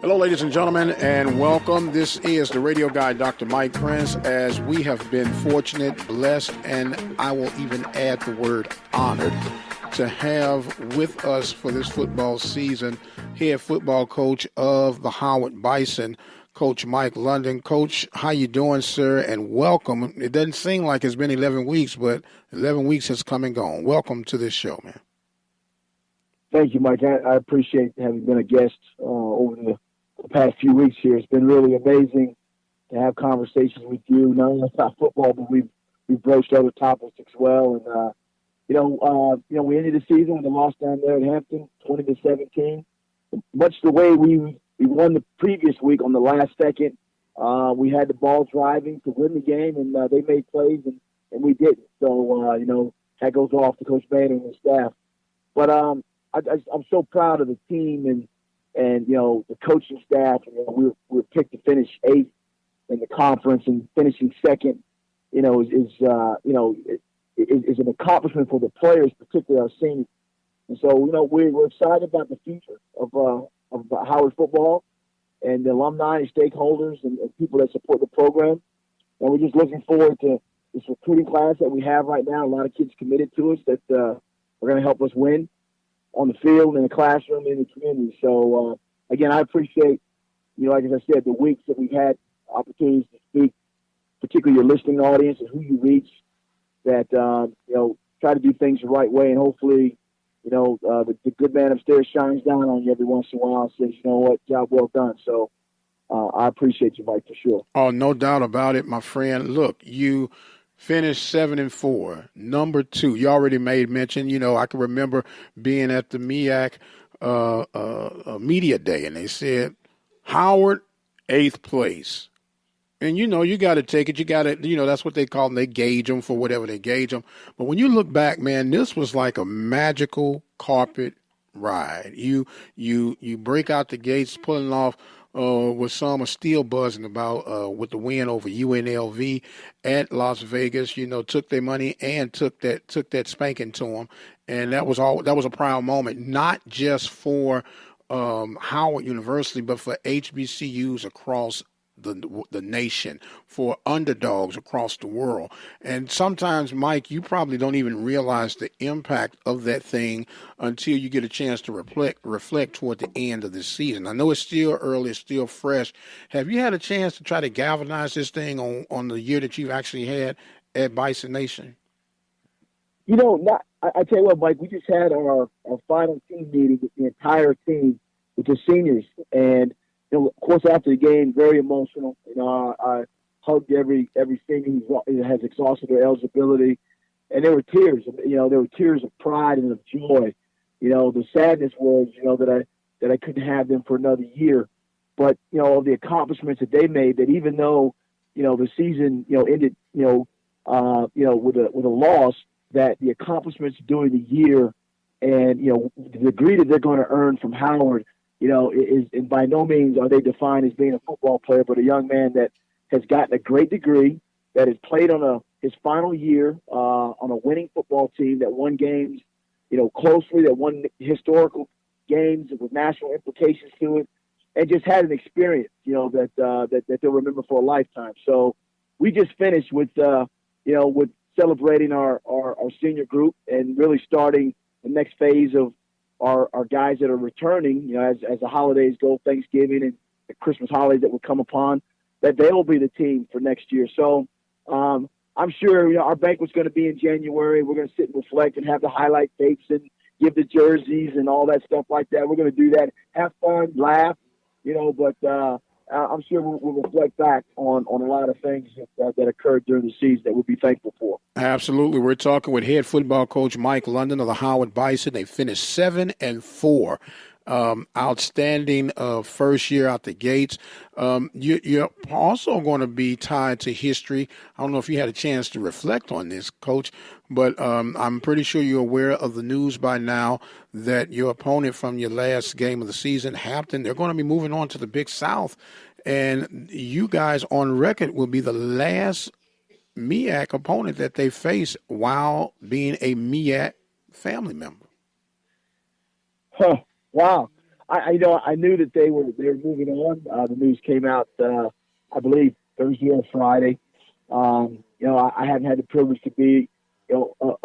Hello, ladies and gentlemen, and welcome. This is the radio guy, Dr. Mike Prince, as we have been fortunate, blessed, and I will even add the word honored to have with us for this football season head football coach of the Howard Bison, Coach Mike London. Coach, how you doing, sir? And welcome. It doesn't seem like it's been 11 weeks, but 11 weeks has come and gone. Welcome to this show, man. Thank you, Mike. I appreciate having been a guest over the past few weeks here. It's been really amazing to have conversations with you, not only about football, but we've broached other topics as well. And we ended the season with a loss down there at Hampton, 20-17. Much the way we won the previous week on the last second. We had the ball driving to win the game, and they made plays, and we didn't. So that goes off to Coach Bain and his staff. But I'm so proud of the team and the coaching staff. We were picked to finish 8th in the conference, and finishing second, is an accomplishment for the players, particularly our seniors. And so, we're excited about the future of Howard football and the alumni and stakeholders and people that support the program. And we're just looking forward to this recruiting class that we have right now. A lot of kids committed to us that are going to help us win on the field, in the classroom, in the community. So, again, I appreciate, like as I said, the weeks that we've had opportunities to speak, particularly your listening audience and who you reach, that, try to do things the right way. And hopefully, the good man upstairs shines down on you every once in a while and says, you know what, job well done. So I appreciate you, Mike, for sure. Oh, no doubt about it, my friend. Look, you finished 7-4, number 2. You already made mention. I can remember being at the MEAC media day, and they said Howard 8th place. And you got to take it. You got to, that's what they call them. They gauge them for whatever they gauge them. But when you look back, man, this was like a magical carpet ride. You break out the gates, pulling off. What some are still buzzing about with the win over UNLV at Las Vegas, took their money and took that spanking to them, and that was a proud moment, not just for Howard University, but for HBCUs across the nation, for underdogs across the world. And sometimes, Mike, you probably don't even realize the impact of that thing until you get a chance to reflect toward the end of the season. I know it's still early, it's still fresh. Have you had a chance to try to galvanize this thing on the year that you've actually had at Bison Nation? I tell you what, Mike, we just had our final team meeting with the entire team, with the seniors, and of course, after the game, very emotional. I hugged every senior who has exhausted their eligibility, and there were tears. There were tears of pride and of joy. The sadness was, that I couldn't have them for another year. But the accomplishments that they made. That even though the season ended with a loss, that the accomplishments during the year and the degree that they're going to earn from Howard. And by no means are they defined as being a football player, but a young man that has gotten a great degree, that has played on his final year on a winning football team, that won games, closely, that won historical games with national implications to it, and just had an experience, that they'll remember for a lifetime. So we just finished with celebrating our senior group and really starting the next phase of our guys that are returning, as the holidays go, Thanksgiving and the Christmas holidays that will come upon, that they will be the team for next year. So I'm sure, our banquet's going to be in January. We're going to sit and reflect and have the highlight tapes and give the jerseys and all that stuff like that. We're going to do that, have fun, laugh, but I'm sure we'll reflect back on a lot of things that occurred during the season that we'll be thankful for. Absolutely. We're talking with head football coach Mike London of the Howard Bison. They finished 7-4. Outstanding first year out the gates. You're also going to be tied to history. I don't know if you had a chance to reflect on this, Coach, but I'm pretty sure you're aware of the news by now that your opponent from your last game of the season, Hampton, they're going to be moving on to the Big South, and you guys on record will be the last MEAC opponent that they face while being a MEAC family member. Huh. Wow. I knew that they were moving on. The news came out, I believe, Thursday or Friday. I haven't had the privilege to be,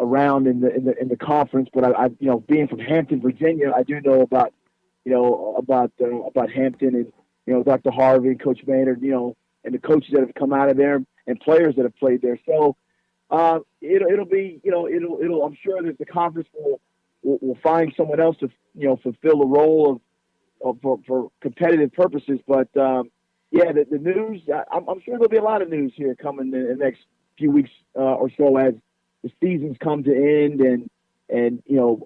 around in the conference, but I being from Hampton, Virginia, I do know about Hampton and Dr. Harvey and Coach Maynard, and the coaches that have come out of there and players that have played there. So it'll be, I'm sure that the conference will find someone else to fulfill the role of for competitive purposes. But the news, I'm sure there'll be a lot of news here coming in the next few weeks or so as the seasons come to end and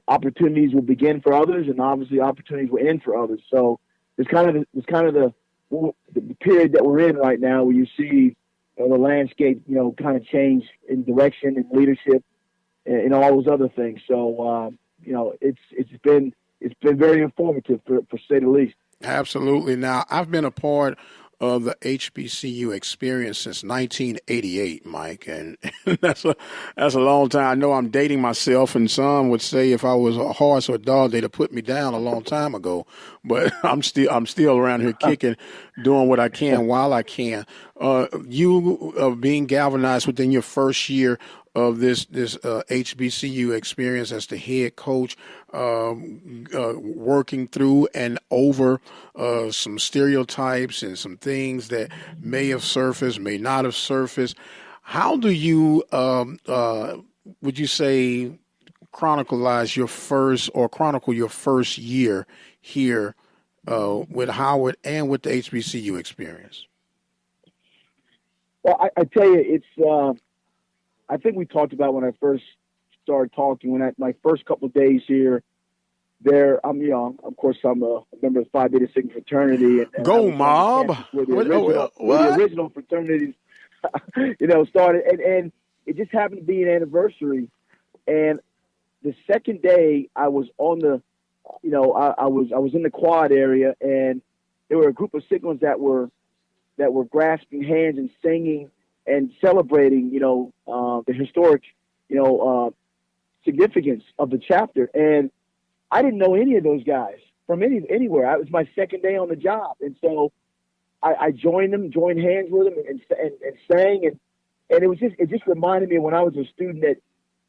opportunities will begin for others, and obviously opportunities will end for others. So it's kind of the period that we're in right now, where you see the landscape kind of change in direction and leadership and all those other things. So it's been very informative for say the least. Absolutely. Now, I've been a part of the HBCU experience since 1988, Mike, and that's a long time. I know I'm dating myself, and some would say if I was a horse or a dog, they'd have put me down a long time ago. But I'm still around here kicking, doing what I can while I can. You being galvanized within your first year of this HBCU experience as the head coach, working through and over some stereotypes and some things that may have surfaced, may not have surfaced. How do you, would you say, chronicle your first year here with Howard and with the HBCU experience? Well, I tell you, it's I think we talked about when I first started talking, my first couple of days here, I'm young. Of course, I'm a member of the Phi Beta Sigma fraternity. And Go Mob! Where the original fraternities, started. And it just happened to be an anniversary. And the second day I was on the, I was in the quad area, and there were a group of Sigmas that were grasping hands and singing and celebrating, the historic, significance of the chapter. And I didn't know any of those guys from anywhere. It was my second day on the job. And so I joined hands with them and sang. And it just reminded me of when I was a student at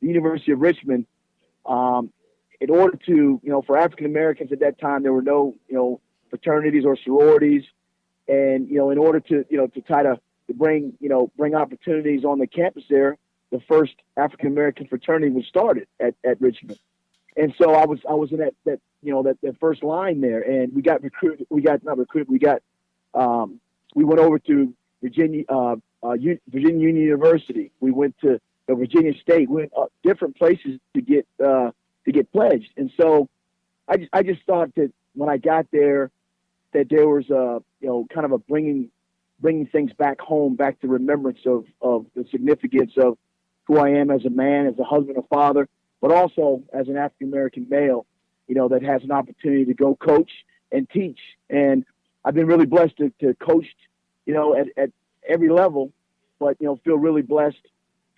the University of Richmond. In order to, for African Americans at that time, there were no, fraternities or sororities. And, in order to try to bring opportunities on the campus there, the first African American fraternity was started at Richmond. And so I was in that first line there, and we got recruited. We went over to Virginia Union University. We went to Virginia State. We went different places to get pledged. And so I just thought that when I got there, that there was kind of a bringing things back home, back to remembrance of the significance of who I am as a man, as a husband, a father, but also as an African-American male, that has an opportunity to go coach and teach. And I've been really blessed to coach, at every level, but, feel really blessed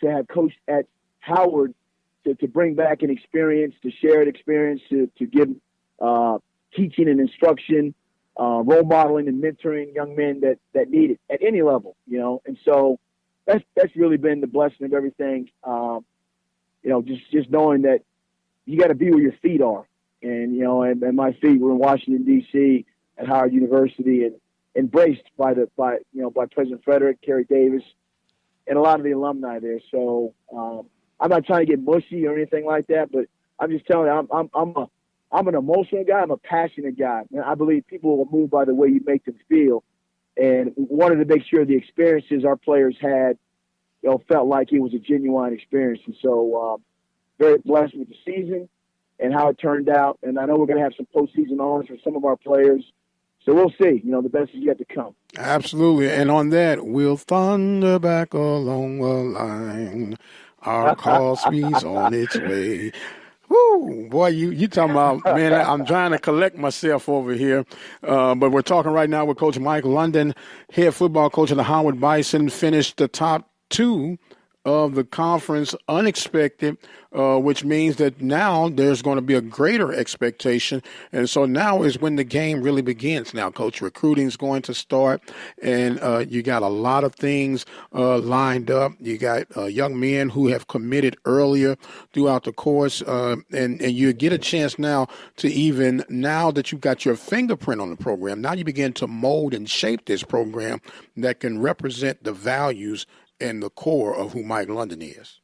to have coached at Howard to bring back an experience, to share an experience, to give teaching and instruction, role modeling and mentoring young men that need it at any level, and so that's really been the blessing of everything. Just knowing that you got to be where your feet are, and my feet were in Washington D.C. at Howard University, and embraced by President Frederick, Kerry Davis, and a lot of the alumni there. So I'm not trying to get mushy or anything like that, but I'm just telling you, I'm an emotional guy. I'm a passionate guy. And I believe people will move by the way you make them feel. And wanted to make sure the experiences our players had, felt like it was a genuine experience. And so very blessed with the season and how it turned out. And I know we're going to have some postseason honors for some of our players. So we'll see. The best is yet to come. Absolutely. And on that, we'll thunder back along the line. Our call speeds on its way. Woo, boy, you talking about, man, I'm trying to collect myself over here. But we're talking right now with Coach Mike London, head football coach of the Howard Bison, finished the top 2 of the conference unexpected, which means that now there's going to be a greater expectation. And so now is when the game really begins now, Coach. Recruiting is going to start, and you got a lot of things lined up. You got young men who have committed earlier throughout the course, and you get a chance now to even, now that you've got your fingerprint on the program, now you begin to mold and shape this program that can represent the values and the core of who Mike London is.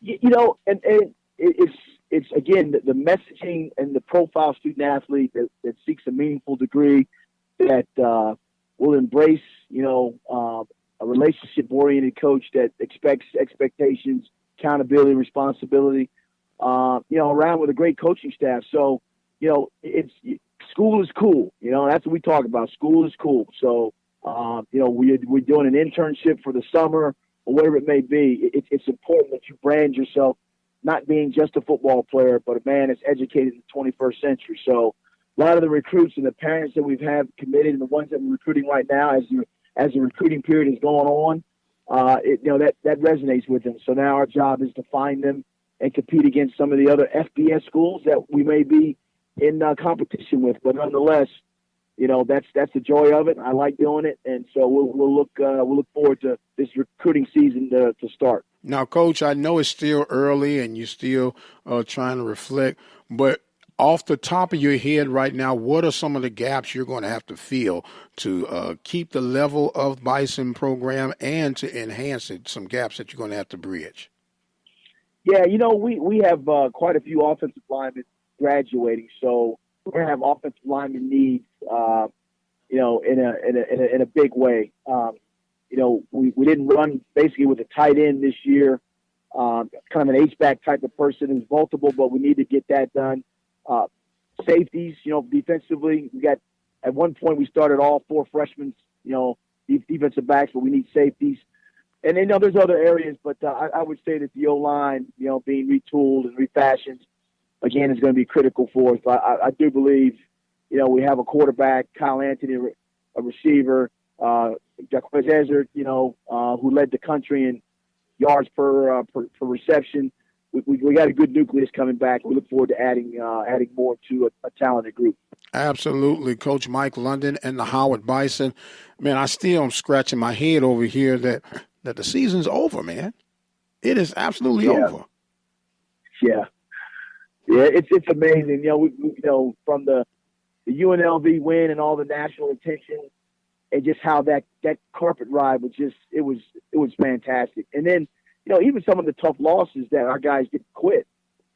And it's again the messaging and the profile student athlete that seeks a meaningful degree, that will embrace a relationship oriented coach that expects expectations, accountability, responsibility. Around with a great coaching staff. So it's school is cool. That's what we talk about. School is cool. So we're doing an internship for the summer or whatever it may be. It's important that you brand yourself not being just a football player, but a man that's educated in the 21st century. So a lot of the recruits and the parents that we've had committed and the ones that we're recruiting right now, as the recruiting period is going on, that resonates with them. So now our job is to find them and compete against some of the other FBS schools that we may be in competition with. But nonetheless, that's the joy of it. I like doing it, and so we'll look forward to this recruiting season to start. Now, Coach, I know it's still early and you're still trying to reflect, but off the top of your head right now, what are some of the gaps you're going to have to fill to keep the level of Bison program and to enhance it? Some gaps that you're going to have to bridge. Yeah, we have quite a few offensive linemen graduating, so we're going to have offensive lineman needs, in a big way. We didn't run basically with a tight end this year, kind of an H-back type of person who's multiple, but we need to get that done. Safeties, defensively, we got, at one point we started all four freshmen, defensive backs, but we need safeties. And there's other areas, but I would say that the O-line, being retooled and refashioned, again, is going to be critical for us. But I do believe, we have a quarterback, Kyle Anthony, a receiver, Jaquez Ezard, who led the country in yards per reception. We got a good nucleus coming back. We look forward to adding more to a talented group. Absolutely, Coach Mike London and the Howard Bison. Man, I still am scratching my head over here that the season's over, man. It is absolutely over. Yeah. Yeah, it's amazing. From the UNLV win and all the national attention, and just how that carpet ride was it was fantastic. And then, even some of the tough losses that our guys didn't quit.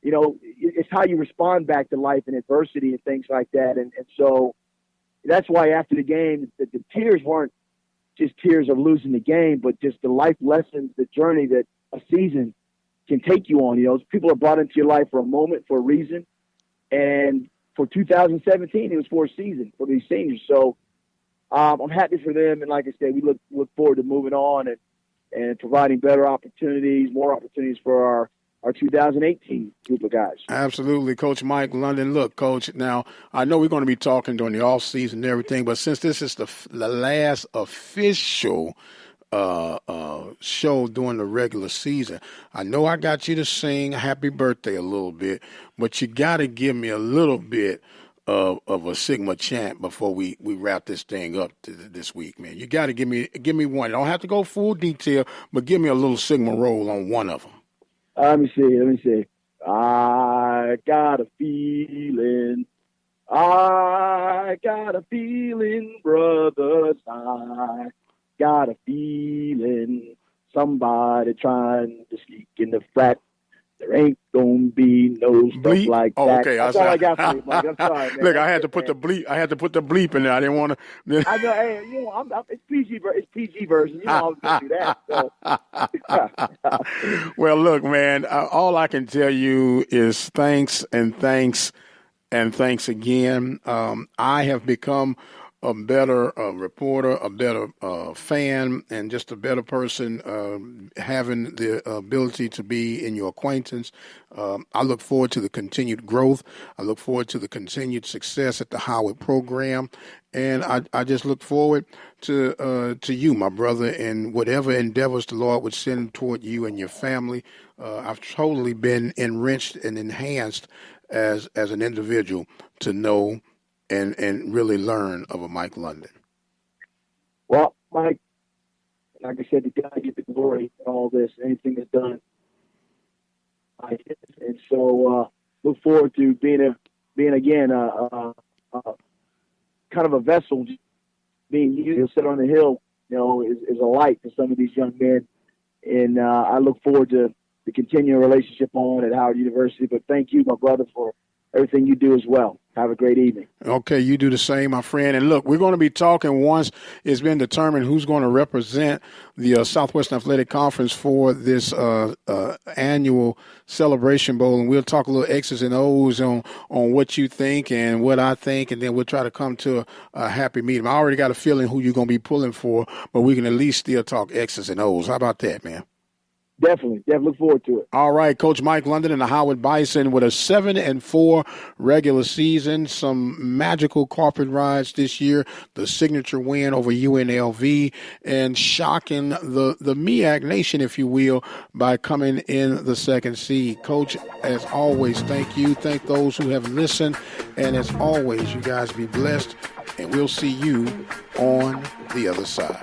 It's how you respond back to life and adversity and things like that. And so that's why after the game, the tears weren't just tears of losing the game, but just the life lessons, the journey that a season can take you on. People are brought into your life for a moment, for a reason. And for 2017, it was for a season for these seniors. So I'm happy for them. And like I said, we look forward to moving on and providing better opportunities, more opportunities for our 2018 group of guys. Absolutely, Coach Mike London. Look, Coach, now I know we're going to be talking during the off season and everything, but since this is the last official show during the regular season, I know I got you to sing Happy Birthday a little bit, but you got to give me a little bit of a Sigma chant before we wrap this thing up this week, man. You got to give me one. You don't have to go full detail, but give me a little Sigma roll on one of them. Let me see. I got a feeling, brothers. I got a feeling somebody trying to sneak in the frat. There ain't gonna be no stuff bleep? Like that. Okay. That's all I got for you, Mike. I'm sorry, man. Look, I had to put the bleep in there. I didn't want to. I know. Hey, it's PG. It's PG version. I was gonna do that. So. Well, look, man. All I can tell you is thanks and thanks and thanks again. I have become a better reporter, a better fan, and just a better person, having the ability to be in your acquaintance. I look forward to the continued growth. I look forward to the continued success at the Howard program. And I just look forward to you, my brother, and whatever endeavors the Lord would send toward you and your family. I've totally been enriched and enhanced as an individual to know and really learn of a Mike London. Well, Mike, like I said, to God get the glory in all this, anything that's done. And so look forward to being again kind of a vessel, being used to sit on the hill, is a light to some of these young men. And I look forward to the continuing relationship on at Howard University. But thank you, my brother, for everything you do as well. Have a great evening. Okay, you do the same, my friend. And look, we're going to be talking once it's been determined who's going to represent the Southwestern Athletic Conference for this annual Celebration Bowl. And we'll talk a little X's and O's on what you think and what I think, and then we'll try to come to a happy medium. I already got a feeling who you're going to be pulling for, but we can at least still talk X's and O's. How about that, man? Definitely look forward to it. All right, Coach Mike London and the Howard Bison with a 7-4 regular season, some magical carpet rides this year, the signature win over UNLV, and shocking the MEAC Nation, if you will, by coming in the second seed. Coach, as always, thank you. Thank those who have listened, and as always, you guys be blessed, and we'll see you on the other side.